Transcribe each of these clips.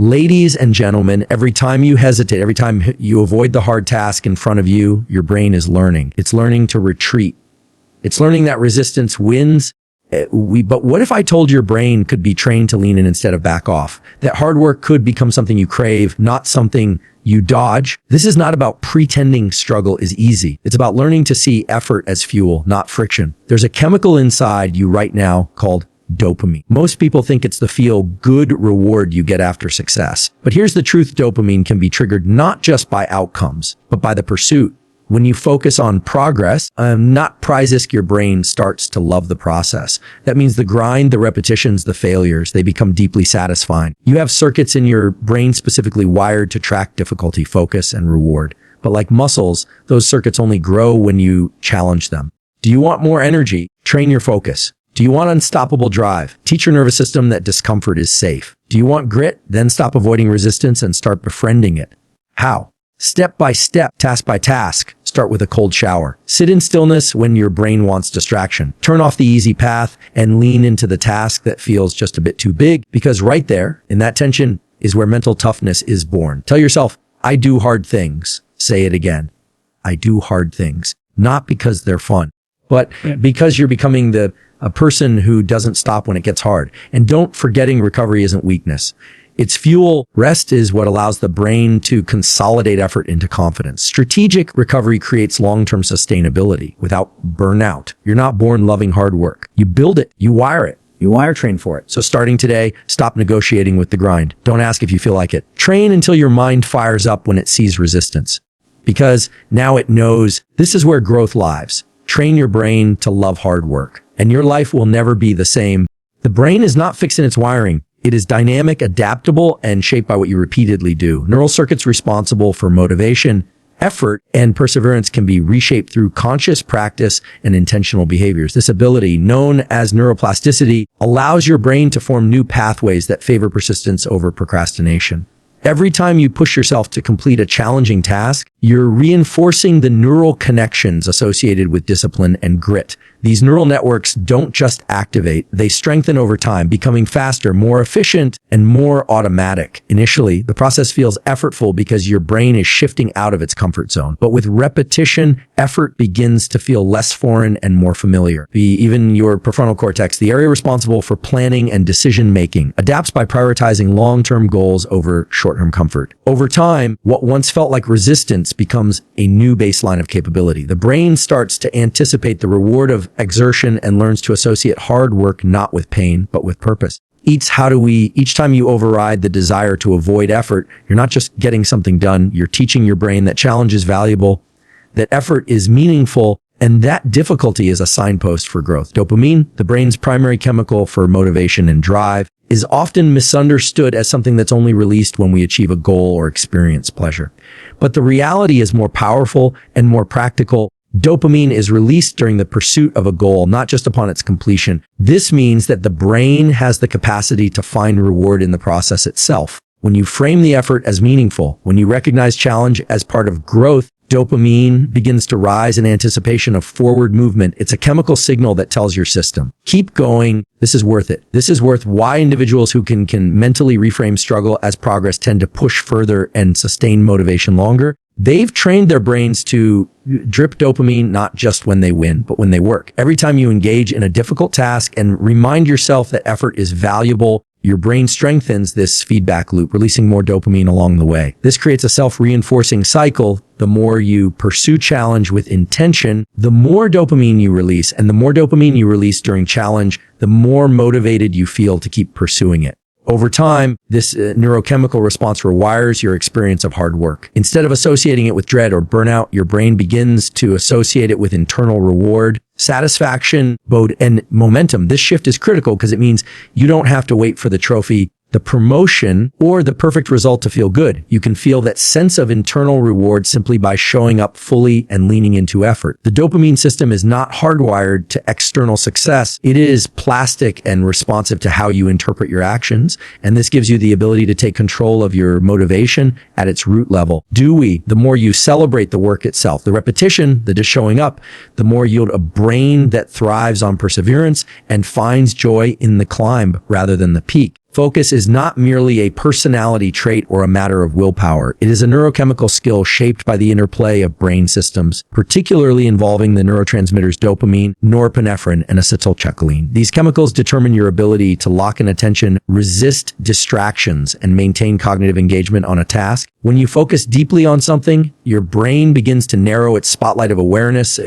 Ladies and gentlemen, every time you hesitate, every time you avoid the hard task in front of you, your brain is learning. It's learning to retreat. It's learning that resistance wins. But what if I told your brain could be trained to lean in instead of back off? That hard work could become something you crave, not something you dodge. This is not about pretending struggle is easy. It's about learning to see effort as fuel, not friction. There's a chemical inside you right now called dopamine. Most people think it's the feel-good reward you get after success. But here's the truth: dopamine can be triggered not just by outcomes, but by the pursuit. When you focus on progress, not prizes, your brain starts to love the process. That means the grind, the repetitions, the failures, they become deeply satisfying. You have circuits in your brain specifically wired to track difficulty, focus, and reward. But like muscles, those circuits only grow when you challenge them. Do you want more energy? Train your focus. Do you want unstoppable drive? Teach your nervous system that discomfort is safe. Do you want grit? Then stop avoiding resistance and start befriending it. How? Step by step, task by task. Start with a cold shower. Sit in stillness when your brain wants distraction. Turn off the easy path and lean into the task that feels just a bit too big, because right there, in that tension, is where mental toughness is born. Tell yourself, I do hard things. Say it again. I do hard things. Not because they're fun, but because you're becoming a person who doesn't stop when it gets hard. And don't forgetting recovery isn't weakness. It's fuel. Rest is what allows the brain to consolidate effort into confidence. Strategic recovery creates long-term sustainability without burnout. You're not born loving hard work. You build it. You wire it. You wire train for it. So starting today, stop negotiating with the grind. Don't ask if you feel like it. Train until your mind fires up when it sees resistance, because now it knows this is where growth lives. Train your brain to love hard work, and your life will never be the same. The brain is not fixed in its wiring. It is dynamic, adaptable, and shaped by what you repeatedly do. Neural circuits responsible for motivation, effort, and perseverance can be reshaped through conscious practice and intentional behaviors. This ability, known as neuroplasticity, allows your brain to form new pathways that favor persistence over procrastination. Every time you push yourself to complete a challenging task, you're reinforcing the neural connections associated with discipline and grit. These neural networks don't just activate, they strengthen over time, becoming faster, more efficient, and more automatic. Initially, the process feels effortful because your brain is shifting out of its comfort zone. But with repetition, effort begins to feel less foreign and more familiar. Even your prefrontal cortex, the area responsible for planning and decision-making, adapts by prioritizing long-term goals over short-term comfort. Over time, what once felt like resistance becomes a new baseline of capability. The brain starts to anticipate the reward of exertion and learns to associate hard work not with pain, but with purpose. Each time you override the desire to avoid effort, you're not just getting something done, you're teaching your brain that challenge is valuable, that effort is meaningful, and that difficulty is a signpost for growth. Dopamine, the brain's primary chemical for motivation and drive, is often misunderstood as something that's only released when we achieve a goal or experience pleasure. But the reality is more powerful and more practical. Dopamine is released during the pursuit of a goal, not just upon its completion. This means that the brain has the capacity to find reward in the process itself. When you frame the effort as meaningful, when you recognize challenge as part of growth, dopamine begins to rise in anticipation of forward movement. It's a chemical signal that tells your system, keep going. This is worth it. This is worth why individuals who can mentally reframe struggle as progress tend to push further and sustain motivation longer. They've trained their brains to drip dopamine not just when they win, but when they work. Every time you engage in a difficult task and remind yourself that effort is valuable, your brain strengthens this feedback loop, releasing more dopamine along the way. This creates a self-reinforcing cycle. The more you pursue challenge with intention, the more dopamine you release, and the more dopamine you release during challenge, the more motivated you feel to keep pursuing it. Over time, this neurochemical response rewires your experience of hard work. Instead of associating it with dread or burnout, your brain begins to associate it with internal reward, satisfaction, and momentum. This shift is critical because it means you don't have to wait for the trophy, the promotion, or the perfect result to feel good. You can feel that sense of internal reward simply by showing up fully and leaning into effort. The dopamine system is not hardwired to external success. It is plastic and responsive to how you interpret your actions. And this gives you the ability to take control of your motivation at its root level. The more you celebrate the work itself, the repetition, the just showing up, the more you yield a brain that thrives on perseverance and finds joy in the climb rather than the peak. Focus is not merely a personality trait or a matter of willpower. It is a neurochemical skill shaped by the interplay of brain systems, particularly involving the neurotransmitters dopamine, norepinephrine, and acetylcholine. These chemicals determine your ability to lock in attention, resist distractions, and maintain cognitive engagement on a task. When you focus deeply on something, your brain begins to narrow its spotlight of awareness,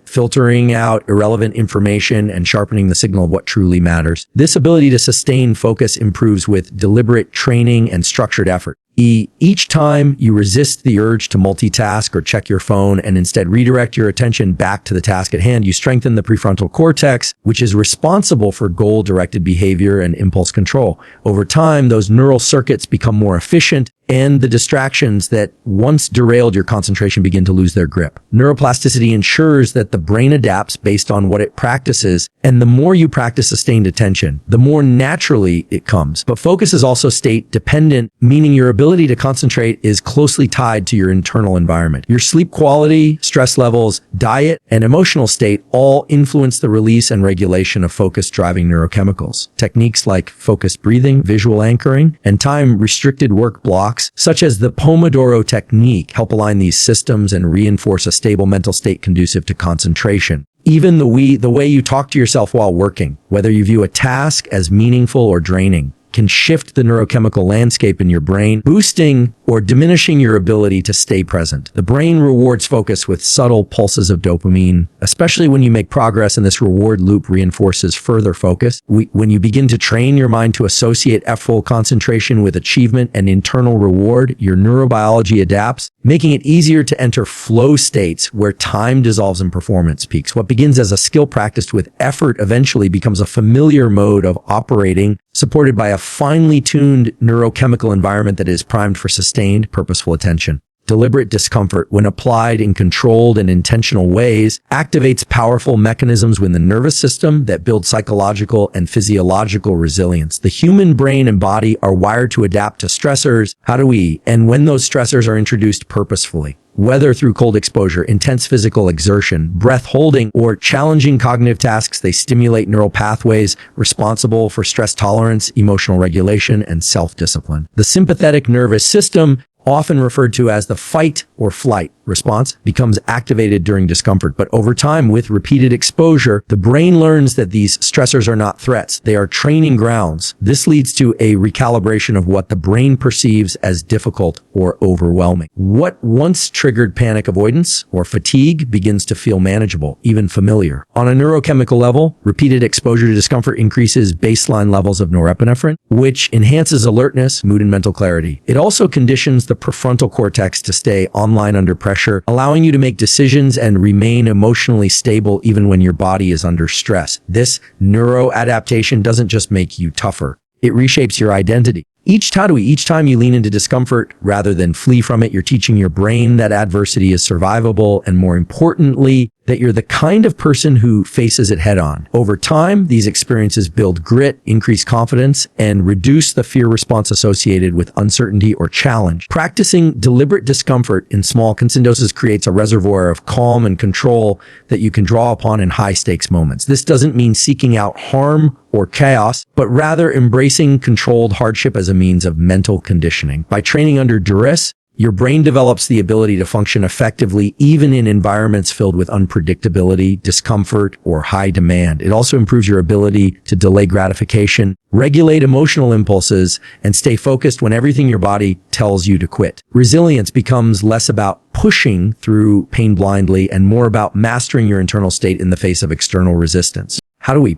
filtering out irrelevant information and sharpening the signal of what truly matters. This ability to sustain focus improves with deliberate training and structured effort. Each time you resist the urge to multitask or check your phone and instead redirect your attention back to the task at hand, you strengthen the prefrontal cortex, which is responsible for goal-directed behavior and impulse control. Over time, those neural circuits become more efficient, and the distractions that once derailed your concentration begin to lose their grip. Neuroplasticity ensures that the brain adapts based on what it practices, and the more you practice sustained attention, the more naturally it comes. But focus is also state dependent, meaning your ability to concentrate is closely tied to your internal environment. Your sleep quality, stress levels, diet, and emotional state all influence the release and regulation of focus-driving neurochemicals. Techniques like focused breathing, visual anchoring, and time-restricted work blocks, such as the Pomodoro technique, help align these systems and reinforce a stable mental state conducive to concentration. Even the way you talk to yourself while working, whether you view a task as meaningful or draining, can shift the neurochemical landscape in your brain, boosting or diminishing your ability to stay present. The brain rewards focus with subtle pulses of dopamine, especially when you make progress, and this reward loop reinforces further focus. When you begin to train your mind to associate full concentration with achievement and internal reward, your neurobiology adapts, making it easier to enter flow states where time dissolves and performance peaks. What begins as a skill practiced with effort eventually becomes a familiar mode of operating, supported by a finely tuned neurochemical environment that is primed for sustained, purposeful attention. Deliberate discomfort, when applied in controlled and intentional ways, activates powerful mechanisms within the nervous system that build psychological and physiological resilience. The human brain and body are wired to adapt to stressors. And when those stressors are introduced purposefully, whether through cold exposure, intense physical exertion, breath holding, or challenging cognitive tasks, they stimulate neural pathways responsible for stress tolerance, emotional regulation, and self-discipline. The sympathetic nervous system, often referred to as the fight or flight response, becomes activated during discomfort. But over time, with repeated exposure, the brain learns that these stressors are not threats. They are training grounds. This leads to a recalibration of what the brain perceives as difficult or overwhelming. What once triggered panic avoidance or fatigue begins to feel manageable, even familiar. On a neurochemical level, repeated exposure to discomfort increases baseline levels of norepinephrine, which enhances alertness, mood, and mental clarity. It also conditions the prefrontal cortex to stay online under pressure, allowing you to make decisions and remain emotionally stable even when your body is under stress. This neuroadaptation doesn't just make you tougher, it reshapes your identity. Each time you lean into discomfort rather than flee from it, you're teaching your brain that adversity is survivable, and more importantly, that you're the kind of person who faces it head on. Over time, these experiences build grit, increase confidence, and reduce the fear response associated with uncertainty or challenge. Practicing deliberate discomfort in small, consistent doses creates a reservoir of calm and control that you can draw upon in high-stakes moments. This doesn't mean seeking out harm or chaos, but rather embracing controlled hardship as a means of mental conditioning. By training under duress, your brain develops the ability to function effectively even in environments filled with unpredictability, discomfort, or high demand. It also improves your ability to delay gratification, regulate emotional impulses, and stay focused when everything your body tells you to quit. Resilience becomes less about pushing through pain blindly and more about mastering your internal state in the face of external resistance.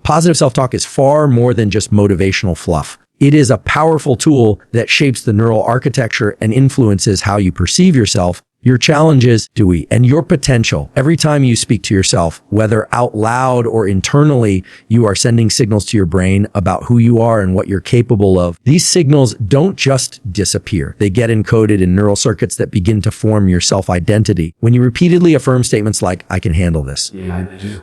Positive self-talk is far more than just motivational fluff. It is a powerful tool that shapes the neural architecture and influences how you perceive yourself, your challenges, and your potential. Every time you speak to yourself, whether out loud or internally, you are sending signals to your brain about who you are and what you're capable of. These signals don't just disappear. They get encoded in neural circuits that begin to form your self-identity. When you repeatedly affirm statements like, "I can handle this,"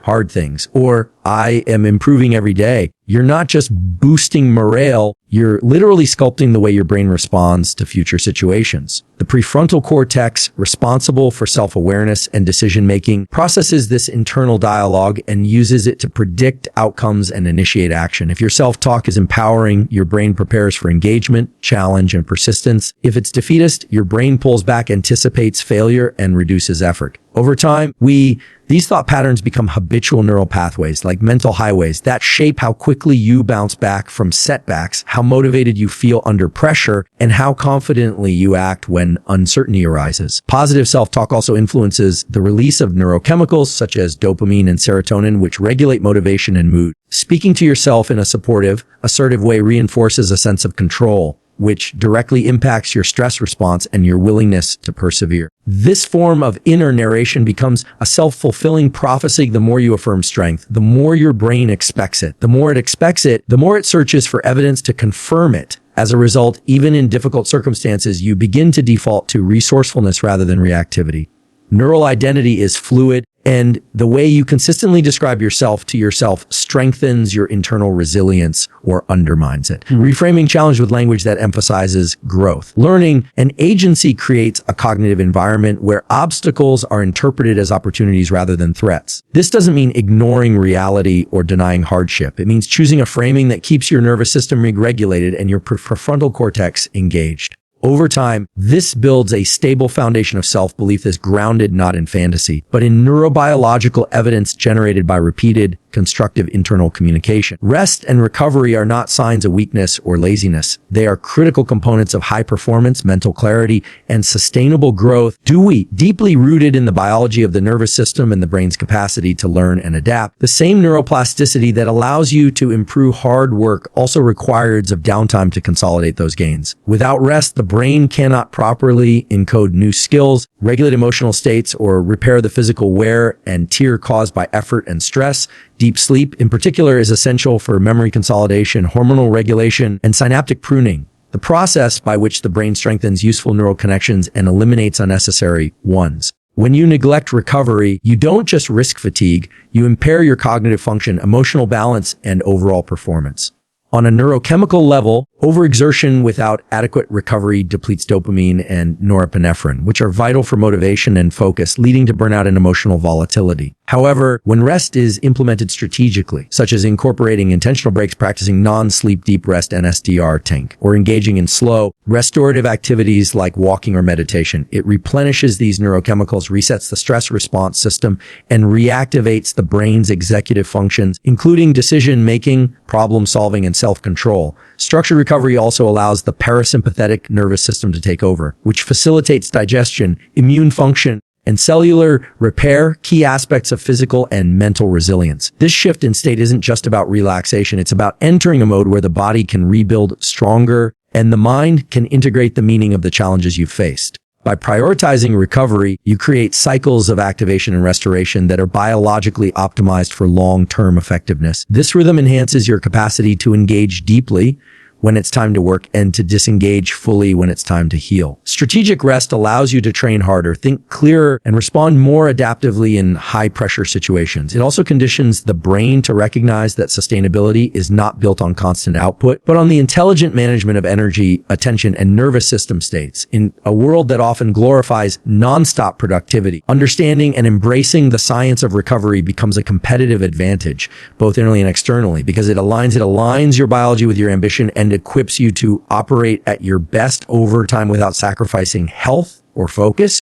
hard things, or I am improving every day, you're not just boosting morale, you're literally sculpting the way your brain responds to future situations. The prefrontal cortex, responsible for self-awareness and decision-making, processes this internal dialogue and uses it to predict outcomes and initiate action. If your self-talk is empowering, your brain prepares for engagement, challenge, and persistence. If it's defeatist, your brain pulls back, anticipates failure, and reduces effort. Over time, these thought patterns become habitual neural pathways, like mental highways, that shape how quickly you bounce back from setbacks, how motivated you feel under pressure, and how confidently you act when uncertainty arises. Positive self-talk also influences the release of neurochemicals such as dopamine and serotonin, which regulate motivation and mood. Speaking to yourself in a supportive, assertive way reinforces a sense of control, which directly impacts your stress response and your willingness to persevere. This form of inner narration becomes a self-fulfilling prophecy. The more you affirm strength, the more your brain expects it. The more it expects it, the more it searches for evidence to confirm it. As a result, even in difficult circumstances, you begin to default to resourcefulness rather than reactivity. Neural identity is fluid, and the way you consistently describe yourself to yourself strengthens your internal resilience or undermines it. Reframing challenge with language that emphasizes growth, learning, and agency creates a cognitive environment where obstacles are interpreted as opportunities rather than threats. This doesn't mean ignoring reality or denying hardship. It means choosing a framing that keeps your nervous system regulated and your prefrontal cortex engaged. Over time, this builds a stable foundation of self-belief that's grounded not in fantasy, but in neurobiological evidence generated by repeated, constructive internal communication. Rest and recovery are not signs of weakness or laziness. They are critical components of high performance, mental clarity, and sustainable growth, deeply rooted in the biology of the nervous system and the brain's capacity to learn and adapt. The same neuroplasticity that allows you to improve hard work also requires of downtime to consolidate those gains. Without rest, the brain cannot properly encode new skills, regulate emotional states, or repair the physical wear and tear caused by effort and stress. Deep sleep, in particular, is essential for memory consolidation, hormonal regulation, and synaptic pruning, the process by which the brain strengthens useful neural connections and eliminates unnecessary ones. When you neglect recovery, you don't just risk fatigue, you impair your cognitive function, emotional balance, and overall performance. On a neurochemical level, overexertion without adequate recovery depletes dopamine and norepinephrine, which are vital for motivation and focus, leading to burnout and emotional volatility. However, when rest is implemented strategically, such as incorporating intentional breaks, practicing non-sleep deep rest NSDR tank, or engaging in slow, restorative activities like walking or meditation, it replenishes these neurochemicals, resets the stress response system, and reactivates the brain's executive functions, including decision-making, problem-solving, and self-control. Structured recovery also allows the parasympathetic nervous system to take over, which facilitates digestion, immune function, and cellular repair, key aspects of physical and mental resilience. This shift in state isn't just about relaxation, it's about entering a mode where the body can rebuild stronger and the mind can integrate the meaning of the challenges you've faced. By prioritizing recovery, you create cycles of activation and restoration that are biologically optimized for long-term effectiveness. This rhythm enhances your capacity to engage deeply when it's time to work and to disengage fully when it's time to heal. Strategic rest allows you to train harder, think clearer, and respond more adaptively in high-pressure situations. It also conditions the brain to recognize that sustainability is not built on constant output, but on the intelligent management of energy, attention, and nervous system states. In a world that often glorifies nonstop productivity, understanding and embracing the science of recovery becomes a competitive advantage, both internally and externally, because it aligns your biology with your ambition and equips you to operate at your best over time without sacrificing health or focus.